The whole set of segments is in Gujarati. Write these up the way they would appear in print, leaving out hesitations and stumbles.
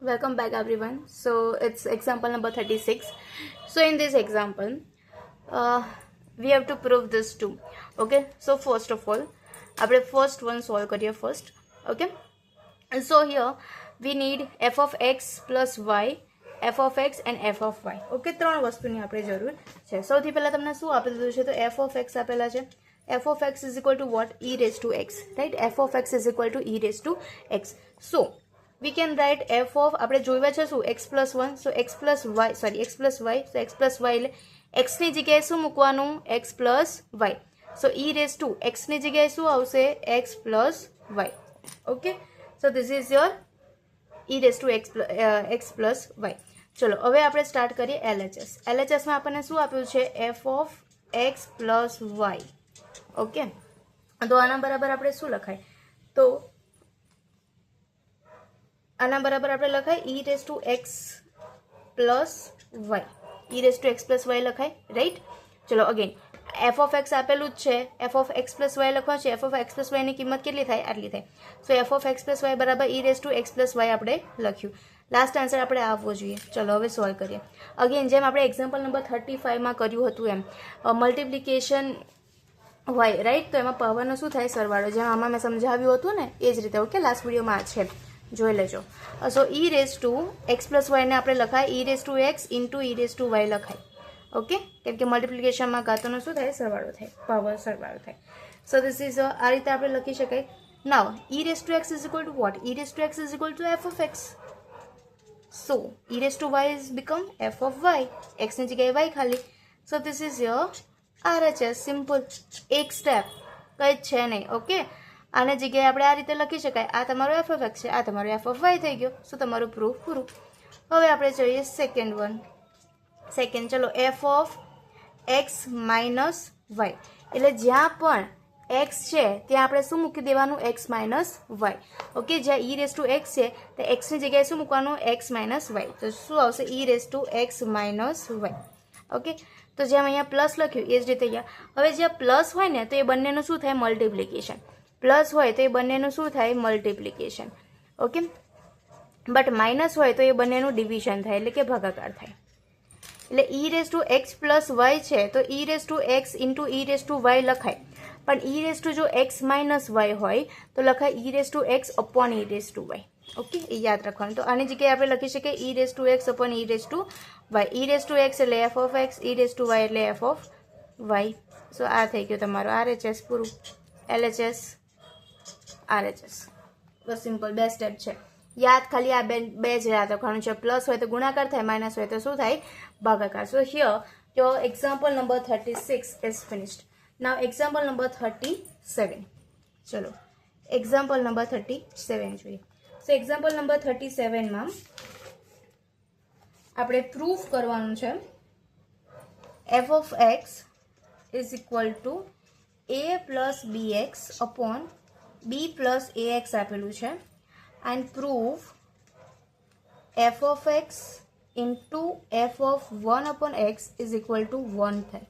Welcome back everyone. So it's example number 36. So in this example, we have to prove this too. Okay. So first of all, આપણે first one solve કરીએ first. Okay. And so here we need f of x plus y, f of x and f of y. Okay. ત્રણ વસ્તુની આપણે જરૂર છે. સૌથી પહેલા તમને શું આપી દીધું છે? તો f of x આપેલા છે. f of x is equal to what? E raised to x. Right? f of x is equal to e raised to x. So we can write f of આપણે જોઈવા છે શું x plus 1 so x plus y so x plus y એટલે x ની જગ્યાએ શું મૂકવાનું x plus y so e raised to x ની જગ્યાએ શું આવશે x plus y. Okay, so this is your e raised to x plus y. ચલો હવે આપણે સ્ટાર્ટ કરીએ LHS માં આપણને શું આપ્યું છે f of x plus y. Okay, તો આના બરાબર આપણે શું લખાય? તો આના બરાબર આપણે લખાય e raised to x plus y. e raised to x plus y લખાય, રાઈટ? ચલો અગેન f of x આપેલું જ છે, f of x plus y લખવા છે. f of x plus y ની કિંમત કેટલી થાય? આટલી થાય. સો f of x plus y બરાબર e raised to x plus y આપણે લખ્યું. લાસ્ટ આન્સર આપણે આવવો જોઈએ. ચલો હવે સોલ્વ કરીએ. અગેન જેમ આપણે એક્ઝામ્પલ નંબર 35માં કર્યું હતું એમ મલ્ટિપ્લિકેશન હોય, રાઈટ? તો એમાં પાવરનો શું થાય? સરવાળો. જેમ આમાં મેં સમજાવ્યું હતું ને એ જ રીતે. ઓકે, લાસ્ટ વિડીયોમાં આ છે, જોઈ લેજો. So e raise to x plus વાયને આપણે લખાય e raise to x into e raise to y લખાય. ઓકે, કેમ કે મલ્ટિપ્લિકેશનમાં ઘાતોનો શું થાય? સરવાળો થાય, પાવર સરવાળો થાય. સો ધીસ ઇઝ આ રીતે આપણે લખી શકાય. Now e raise to x is equal to what? e raise to x is equal to f of x. So e raise to y is become f of y. x ની જગ્યાએ y ખાલી. So this is your RHS. Simple, એક સ્ટેપ, કંઈ જ છે નહીં. ઓકે, આને જગ્યાએ આપણે આ રીતે લખી શકાય. આ તમારો f of x છે, આ તમારો f of y થઈ ગયો. શું તમારું પ્રૂફ પૂરું? હવે આપણે જોઈએ સેકન્ડ વન. ચલો f of x minus y એટલે જ્યાં પણ x છે ત્યાં આપણે શું મૂકી દેવાનું? x minus y. ઓકે, જ્યાં e રેઝ ટુ x છે તો x ની જગ્યાએ શું મૂકવાનું? x minus y. તો શું આવશે? e raise to x minus y. Okay, તો જેમ અહીંયા પ્લસ લખ્યું એ જ રીતે અહીંયા. હવે જ્યાં પ્લસ હોય ને તો એ બંનેનું શું થાય? મલ્ટિપ્લિકેશન. પ્લસ હોય તો એ બંનેનું શું થાય? મલ્ટિપ્લિકેશન. ઓકે, બટ માઇનસ હોય તો એ બંનેનું ડિવિઝન થાય, એટલે કે ભાગાકાર થાય. એટલે e raise to x plus y છે તો e raise to x into e raise to y લખાય. પણ e રેઝ ટુ જો x માઇનસ વાય હોય તો લખાય e raise to x upon e raise to y. Okay, એ યાદ રાખવાનું. તો આની જગ્યાએ આપણે લખી શકીએ e raise to x upon e raise to y. e raise to x એટલે f of x, e raise to Y એટલે f of y. સો આ થઈ ગયું તમારું RHS પૂરું. LHS RHS. બસ સિમ્પલ, બે સ્ટેપ છે. યાદ ખાલી આ બે જ યાદ રાખવાનું છે. પ્લસ હોય તો ગુણાકાર થાય, માઇનસ હોય તો શું થાય? ભાગાકાર. સો here your example number 36 is finished. Now example number 37. ચલો એક્ઝામ્પલ નંબર 37 જોઈએ. સો એક્ઝામ્પલ નંબર 37માં આપણે પ્રૂફ કરવાનું છે f of x is equal to a plus bx upon b plus ax આપેલું છે. and prove f of x into f of 1 upon x is equal to 1 થાય.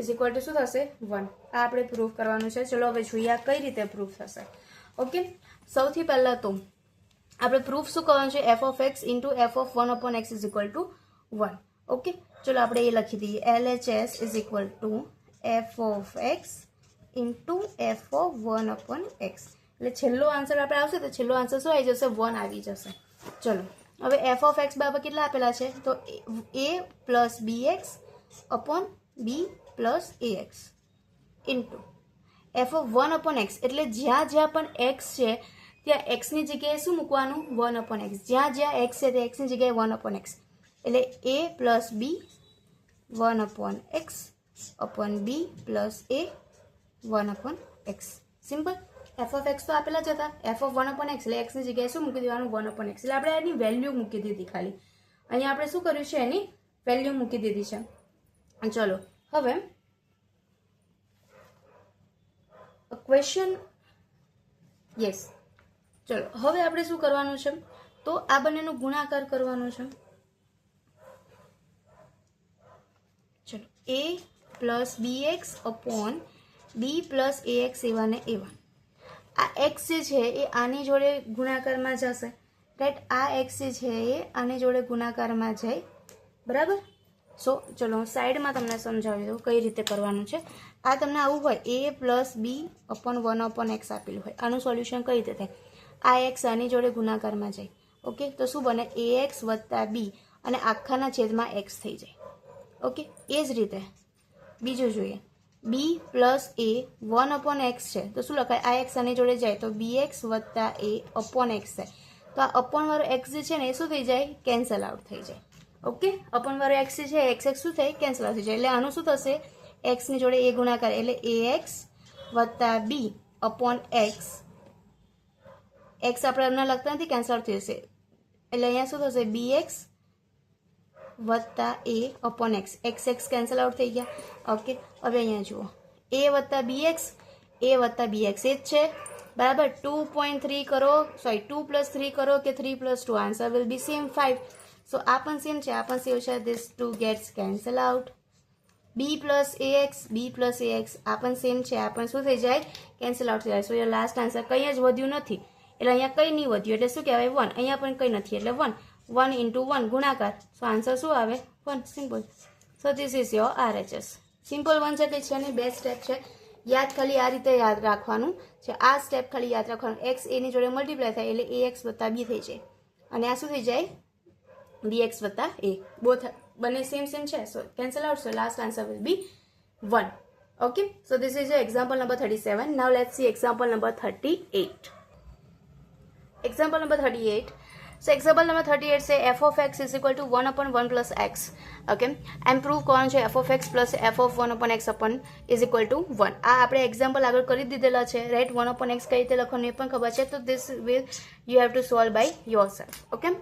is equal to શું થશે? 1. આ આપણે પ્રૂફ કરવાનું છે. ચલો હવે જોઈએ આ કઈ રીતે પ્રૂફ થશે. ઓકે, સૌથી પહેલાં તો આપણે પ્રૂફ શું કરવાનું છે? f of x into f of 1 upon x is equal to 1. Okay, ચલો આપણે એ લખી દઈએ. LHS is equal to f of x into f of 1 upon x. એટલે છેલ્લો આન્સર આપણે આવશે તો છેલ્લો આન્સર શું આવી જશે? 1 આવી જશે. ચલો હવે f of x બરાબર કેટલા આપેલા છે? તો a plus bx upon b plus ax into f of 1 upon x એટલે જ્યાં જ્યાં પણ x છે ત્યાં x ની જગ્યાએ શું મૂકવાનું? 1 upon x. જ્યાં જ્યાં x છે ત્યાં x ની જગ્યાએ 1 upon x. એટલે a plus b 1 upon x upon b plus a 1 upon x. Simple. f of x તો આપેલા જ હતા. f of 1 upon x એટલે x ની જગ્યાએ શું મૂકી દેવાનું? 1 upon x. એટલે આપણે એની વેલ્યુ મૂકી દીધી ખાલી. અહીંયા આપણે શું કર્યું છે? એની વેલ્યુ મૂકી દીધી છે. ચલો હવે ક્વેશ્ચન. યસ, ચલો હવે આપણે શું કરવાનું છે? તો આ બંનેનો ગુણાકાર કરવાનો છે. ચલો a plus bx upon b plus ax એવા ને એવા. આ x જે છે એ આની જોડે ગુણાકારમાં જશે રાઈટ. આ એક્સ જે છે એ આની જોડે ગુણાકારમાં જાય, બરાબર. સો ચલો હું સાઈડમાં તમને સમજાવી દઉં કઈ રીતે કરવાનું છે. આ તમને આવું હોય a plus B upon 1/x આપેલું હોય, આનું સોલ્યુશન કઈ રીતે થાય? આ એક્સ આની જોડે ગુણાકારમાં જાય, ઓકે. તો શું બને? ax વત્તા બી અને આખાના છેદમાં એક્સ થઈ જાય, ઓકે. એ જ રીતે બીજું જોઈએ, b પ્લસ a 1/x છે તો શું લખાય? આ એક્સ આની જોડે જાય તો bx વત્તા a અપોન એક્સ થાય. તો આ અપોન વાળો એક્સ જે છે ને એ શું થઈ જાય? કેન્સલ આઉટ થઈ જાય, ઓકે. અપોન વાળો એક્સ જે છે એક્સ એક્સ શું થાય? કેન્સલ આઉટ થઈ જાય. એટલે આનું શું થશે? એક્સની જોડે એ ગુણાકાર એટલે ax વત્તા બી અપોન એક્સ. એક્સ આપણે એમને લખતા નથી, કેન્સલ આઉટ થઈ જશે. એટલે અહીંયા શું થશે? bx વત્તા a upon x. X x cancel out થઈ ગયા, ઓકે. હવે અહીંયા જુઓ, a વત્તા bx, a વત્તા bx એ જ છે, બરાબર. 2.3 કરો, સોરી 2 પ્લસ 3 કરો કે 3 plus 2, answer will be same 5. So આ પણ સેમ છે, આ પણ સેમ છે. This 2 gets cancel out. b plus ax, b plus ax આ પણ સેમ છે, આ પણ શું થઈ જાય? કેન્સલ આઉટ થઈ જાય. સો યોર લાસ્ટ આન્સર કંઈ જ વધ્યું નથી, એટલે અહીંયા કંઈ નહીં વધ્યું એટલે શું કહેવાય? 1. અહીંયા પણ કંઈ નથી એટલે 1. 1 into 1 ગુણાકાર. સો આન્સર શું આવે? 1. Simple. So this is your RHS. Simple 1 છે, કંઈ છે નહીં, બે સ્ટેપ છે. યાદ ખાલી આ રીતે યાદ રાખવાનું છે, આ સ્ટેપ ખાલી યાદ રાખવાનું. એક્સ એની જોડે મલ્ટીપ્લાય થાય એટલે ax વત્તા b થઈ જાય અને આ શું થઈ જાય? bx વત્તા a. બોથ બંને સેમ સેમ છે, so cancel out. So last answer will be 1. Okay. So this is your example number 37. Now let's see example number 38. Example number 38. So example number 38 say f of x is equal to 1/1 plus x. Okay. And prove કોણ છે? f of x plus f of 1/x upon is equal to 1. આ આપણે એક્ઝામ્પલ આગળ કરી દીધેલા છે, રાઈટ. 1/x કઈ રીતે લખવાનું એ પણ ખબર છે, તો this will you have to solve by yourself. Okay.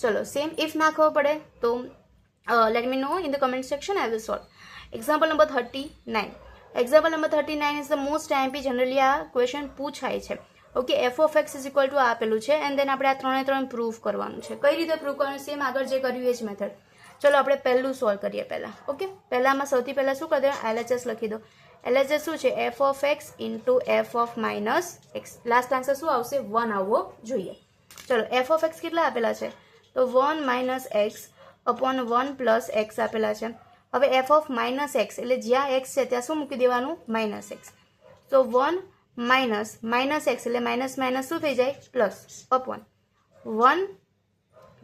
ચલો સેમ. ઇફ ના ખબર પડે તો let me know in the comment section, I will solve. Example number 39. Example number 39 is the most IMP generally આ ક્વેશ્ચન પૂછાય છે, okay. F of x is equal two આપેલું છે એન્ડ દેન આપણે આ 3 પ્રૂફ કરવાનું છે. કઈ રીતે પ્રૂફ કરવાનું? સેમ આગળ જે કર્યું એ જ મેથડ. ચલો આપણે પહેલું સોલ્વ કરીએ પહેલાં, ઓકે. પહેલામાં સૌથી પહેલાં શું કરી દો? LHS લખી દો. LHS શું છે? F of x into F of minus x. Last answer શું આવશે? 1 આવવો જોઈએ. ચલો એફ ઓફ એક્સ કેટલા આપેલા છે? તો 1 minus x upon 1 plus x આપેલા છે. હવે એફ ઓફ માઇનસ એક્સ એટલે જ્યાં એક્સ છે ત્યાં શું મૂકી દેવાનું? Minus x. તો 1 માઇનસ એક્સ એટલે માઇનસ માઇનસ શું થઈ જાય? પ્લસ અપોન 1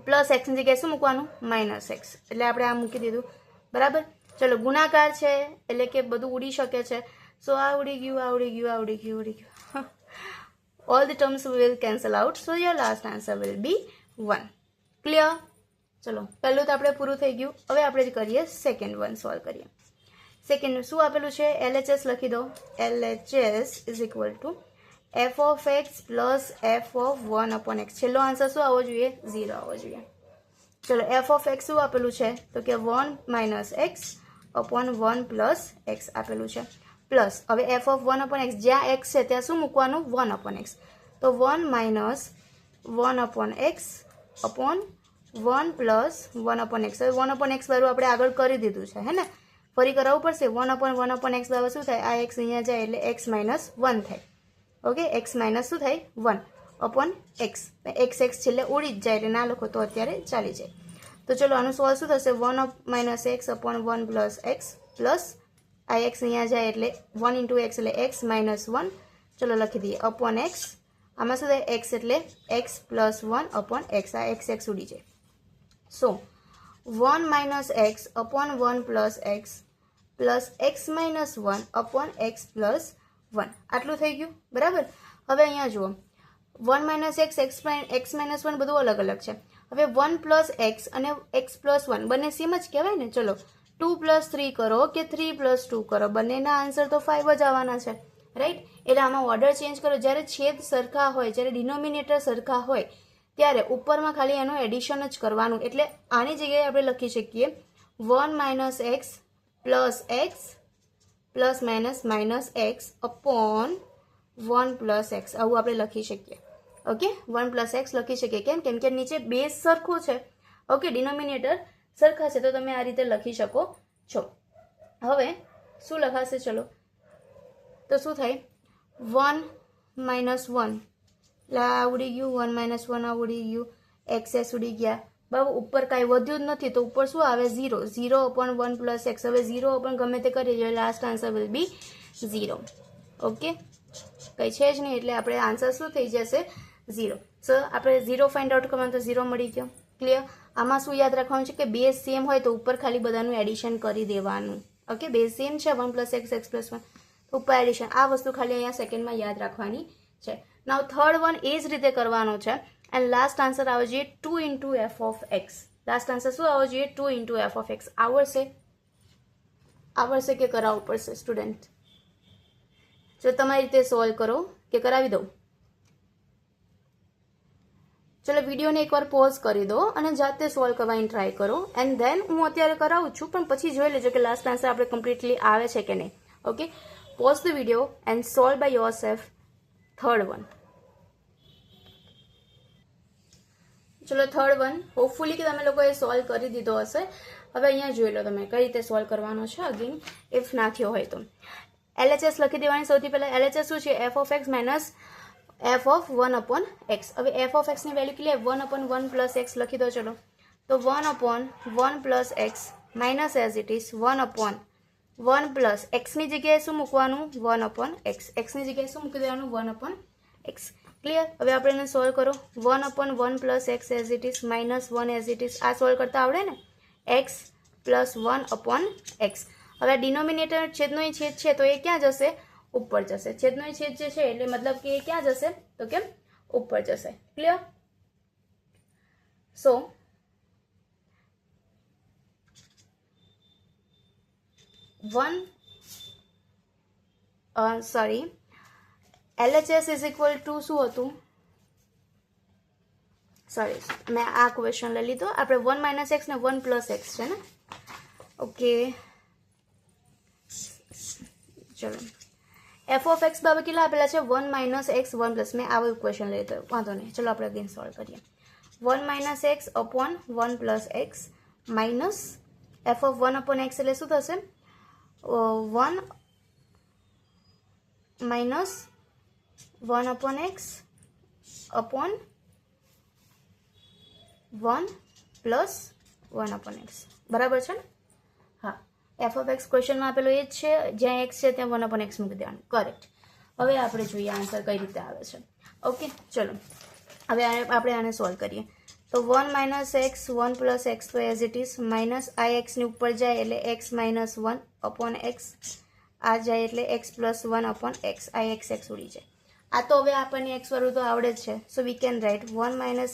પ્લસ એક્સની જગ્યાએ શું મૂકવાનું? Minus x. એટલે આપણે આ મૂકી દીધું, બરાબર. ચલો ગુણાકાર છે એટલે કે બધું ઉડી શકે છે. સો આ ઉડી ગયું, આ ઉડી ગયું, આ ઉડી ગયું, ઉડી ગયું. All the terms will cancel out. So your last answer will be 1. Clear? ચલો પહેલું તો આપણે પૂરું થઈ ગયું. હવે આપણે કરીએ સેકન્ડ વન સોલ્વ કરીએ. સેકન્ડ શું આપેલું છે? LHS લખી દો. LHS is equal to f of x plus F of 1/x. છેલ્લો આન્સર શું આવવો જોઈએ? 0 આવવો જોઈએ. ચલો એફ ઓફ એક્સ શું આપેલું છે? તો કે 1 minus x upon 1 plus x આપેલું છે. પ્લસ હવે એફ ઓફ 1/x જ્યાં એક્સ છે ત્યાં શું મૂકવાનું? 1/x. તો 1 minus 1/x upon 1 plus 1/x. હવે 1/x વાળું આપણે આગળ કરી દીધું છે, હે ને? ફરી કરાવવું પડશે. 1/1/x બરાબર શું થાય? આ એક્સ અહીંયા જાય એટલે x માઇનસ 1 થાય, ઓકે. x માઇનસ શું થાય? 1 અપોન એક્સ. એક્સ છેલ્લે ઉડી જ જાય એટલે ના લખો તો અત્યારે ચાલી જાય. તો ચલો આનું સોલ્વ શું થશે? 1 minus x upon 1 plus x plus આ એક્સ અહીંયા જાય એટલે 1 ઇન્ટુ એક્સ એટલે એક્સ માઇનસ 1. ચલો લખી દઈએ અપોન એક્સ. આમાં શું થાય? એક્સ એટલે એક્સ પ્લસ 1 અપોન એક્સ. આ એક્સ ઉડી જાય. સો 1 minus x upon 1 plus x plus x minus 1 upon x plus 1. આટલું થઈ ગયું, બરાબર. હવે અહીંયા જુઓ 1 માઇનસ એક્સ, એક્સ માઇનસ 1 બધું અલગ અલગ છે. હવે 1 પ્લસ એક્સ અને એક્સ પ્લસ 1 બંને સેમ જ કહેવાય ને. ચલો 2 પ્લસ 3 કરો કે 3 પ્લસ 2 કરો, બંનેના આન્સર તો 5 જ આવવાના છે, રાઈટ. એટલે આમાં ઓર્ડર ચેન્જ કરો. જ્યારે છેદ સરખા હોય, જ્યારે ડિનોમિનેટર સરખા હોય ત્યારે ઉપરમાં ખાલી એનું એડિશન જ કરવાનું. એટલે આની જગ્યાએ આપણે લખી શકીએ 1 minus x plus x plus minus minus x upon 1 plus x. આવું આપણે લખી શકીએ, ઓકે. 1 પ્લસ એક્સ લખી શકીએ. કેમ કે નીચે બેઝ સરખું છે, ઓકે. ડિનોમિનેટર સરખા છે તો તમે આ રીતે લખી શકો છો. હવે શું લખાશે? ચલો તો શું થાય? 1 માઇનસ 1 એટલે આ ઉડી ગયું, 1 માઇનસ 1 આ ઉડી ગયું. XS ઉડી ગયા બરાબર, ઉપર કાંઈ વધ્યું જ નથી તો ઉપર શું આવે 0, 0/1 + x. હવે 0 ગમે તે કરીએ એટલે last answer will B 0. Okay, કંઈ છે જ નહીં એટલે આપણે આન્સર શું થઈ જશે 0. સો આપણે 0 ફાઇન્ડ આઉટ કરવાનું તો 0 મળી ગયો. ક્લિયર. આમાં શું યાદ રાખવાનું છે કે બેઝ સેમ હોય તો ઉપર ખાલી બધાનું એડિશન કરી દેવાનું. ઓકે, બેઝ સેમ છે 1 + x, x + 1 તો ઉપર એડિશન. આ વસ્તુ ખાલી અહીંયા સેકન્ડમાં યાદ રાખવાની છે. નાઉ થર્ડ વન એ જ રીતે કરવાનો છે એન્ડ લાસ્ટ આન્સર આવે છે 2 × f of x. Last answer શું આવે છે 2 × f of x. આવડશે કે કરાવવું પડશે સ્ટુડન્ટ? જો તમારી રીતે સોલ્વ કરો કે કરાવી દઉં? ચલો વિડીયોને એકવાર પોઝ કરી દો અને જાતે સોલ્વ કરવાની ટ્રાય કરો એન્ડ ધેન હું અત્યારે કરાવું છું પણ પછી જોઈ લેજો કે લાસ્ટ આન્સર આપણે કમ્પ્લીટલી આવે છે કે નહીં. Okay, pause the video and solve by yourself third one. ચલો થર્ડ વન હોપફુલી કે તમે લોકોએ સોલ્વ કરી દીધો હશે. હવે અહીંયા જોઈ લો તમે કઈ રીતે સોલ્વ કરવાનો છે. અગેન ઇફ ના થયો હોય તો LHS લખી દેવાની. સૌથી પહેલાં LHS શું છે? f of x minus f of 1/x. હવે f of x ની વેલ્યુ કેટલી? 1/1 + x લખી દો. ચલો તો 1/1 + x minus as it is 1/1 + x ની જગ્યાએ શું મૂકવાનું? 1/x. x ની જગ્યાએ શું મૂકી દેવાનું? 1/x. ક્લિયર. હવે આપણે એને સોલ્વ કરો. 1/1 + x as it is minus 1 as it is. આ સોલ્વ કરતા આવડે ને? x + 1/x. હવે ડિનોમિનેટર છેદનો છેદ છે તો એ ક્યાં જશે? ઉપર જશે. છેદનો છેદ જે છે એટલે મતલબ કે એ ક્યાં જશે? તો કેમ ઉપર જશે. Clear. So LHS is equal two શું હતું? સોરી મેં આ ક્વેશ્ચન લઈ લીધો. આપણે 1 - x ને 1 + x છે ને. ઓકે ચલો f of x બાબત કેટલા આપેલા છે? 1 - x 1 + મેં આવો ક્વેશ્ચન લઈ લીધો, વાંધો નહીં. ચલો આપણે અગેન સોલ્વ કરીએ. 1 - x upon 1 + x minus f of 1/x એટલે શું થશે? 1 minus 1/x upon 1 + 1/x. બરાબર છે ને? હા, f of x ક્વેશ્ચનમાં આપેલો એ જ છે. જ્યાં x છે ત્યાં 1/x મૂકી દેવાનું. કરેક્ટ. હવે આપણે જોઈએ આન્સર કઈ રીતે આવે છે. ઓકે ચલો હવે આપણે આને સોલ્વ કરીએ. તો 1 - x 1 + x તો એઝ ઇટ ઇઝ માઇનસ આ x ની ઉપર જાય એટલે x - 1/x. આ જાય એટલે x + 1/x. આ x ઉડી જાય. આ તો હવે આપણને x વાળું તો આવડે જ છે. સો we can write 1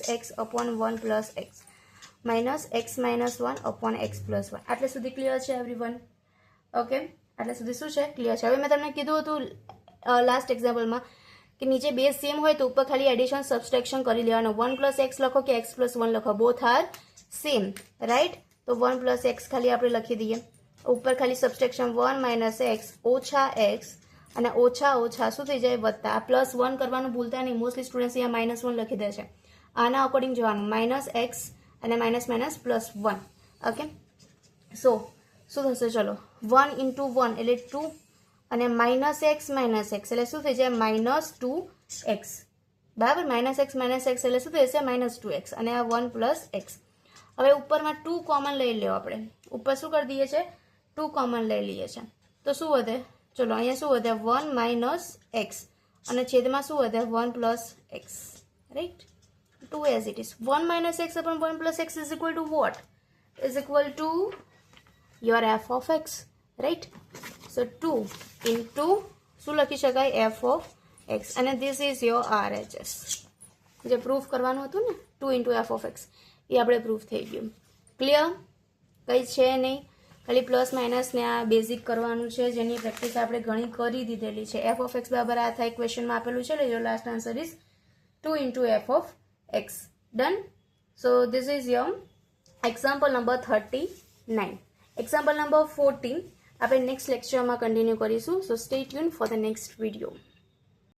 - x upon 1 + x minus x - 1/x + 1. આટલે સુધી ક્લિયર છે એવરીવન? ઓકે, આટલે સુધી શું છે? ક્લિયર છે. હવે મેં તમને કીધું હતું લાસ્ટ એક્ઝામ્પલમાં કે નીચે બેઝ સેમ હોય તો ઉપર ખાલી એડિશન સબસ્ટ્રેક્શન કરી લેવાનું. 1 + x લખો કે x + 1 લખો, બોથ આર સેમ, રાઈટ? તો 1 + x ખાલી આપણે લખી દઈએ. ઉપર ખાલી સબસ્ટ્રેક્શન 1 - x ઓછા x અને ઓછા શું થઈ જાય? વત્તા. +1 કરવાનું ભૂલતા નહીં. મોસ્ટલી સ્ટુડન્ટ્સ અહીંયા -1 લખી દે છે. આના અકોર્ડિંગ જવાનું -x અને -- +1. ઓકે, સો શું થશે? ચલો 1 × 1 એટલે 2 અને -x એટલે શું થઈ જાય? -2x. બરાબર. -x એટલે શું થઈ જશે? -2x અને આ 1 + x. હવે ઉપરમાં 2 કોમન લઈ લો. આપણે ઉપર શું કરી દઈએ છીએ? 2 કોમન લઈ લઈએ છીએ તો શું વધે? ચલો અહીંયા શું વધે? 1 - x અને છેદમાં શું વધે? 1 + x. Right. 2 as it is. 1 - x upon 1 + x is equal to what? Is equal to your f of x. Right? So 2 into શું લખી શકાય? f of x. અને this is your RHS. જે પ્રૂફ કરવાનું હતું ને 2 × f of x એ આપણે પ્રૂફ થઈ ગયું. ક્લિયર? કંઈ છે નહીં, ખાલી પ્લસ માઇનસ ને આ બેઝિક કરવાનું છે જેની પ્રેક્ટિસ આપણે ઘણી કરી દીધેલી છે. f of x બરાબર આ થાય ક્વેશ્ચનમાં આપેલું છે. લેજો last answer is 2 × f of x. Done? So this is your example number 39. Example number 14 આપણે નેક્સ્ટ લેક્ચરમાં કન્ટિન્યુ કરીશું. So stay tuned for the next video.